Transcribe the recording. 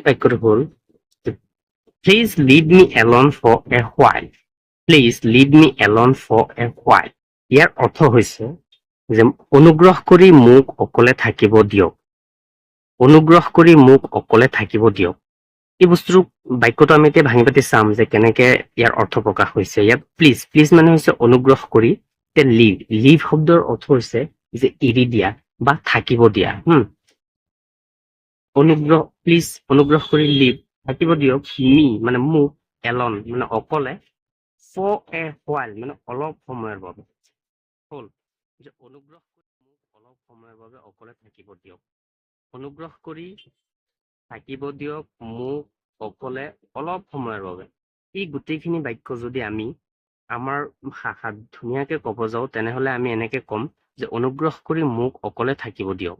এই বাক্যটো হ'ল please leave me alone for a while. Please leave me alone for a while. ইয়াৰ অৰ্থ হৈছে যে অনুগ্ৰহ কৰি মোক অকলে থাকিব দিয়ক। অনুগ্ৰহ কৰি মোক অকলে থাকিব দিয়ক। এই বস্তুটো বাক্যটো আমি এতিয়া ভাঙি পাতি চাম যে কেনেকে ইয়াৰ অৰ্থ প্ৰকাশ হৈছে। ইয়াত প্লিজ প্লিজ মানে হৈছে অনুগ্ৰহ কৰি। লিভ লিভ শব্দৰ অৰ্থ হৈছে যে এৰি দিয়া বা থাকিব দিয়া। অনুগ্ৰহ প্লিজ অনুগ্ৰহ কৰি লিভ থাকিব দিয়ক মি মানে মোক এলন মানে অকলে ফৰ এ হোৱাইল মানে অলপ সময়ৰ বাবে। হ'ল যে অনুগ্ৰহ কৰি মোক অলপ সময়ৰ বাবে অকলে থাকিব দিয়ক। অনুগ্ৰহ কৰি থাকিব দিয়ক মোক অকলে অলপ সময়ৰ বাবে। এই গোটেইখিনি বাক্য যদি আমি আমাৰ ভাষাত ধুনীয়াকে ক'ব যাওঁ তেনেহলে আমি এনেকে ক'ম যে অনুগ্ৰহ কৰি মোক অকলে থাকিব দিয়ক।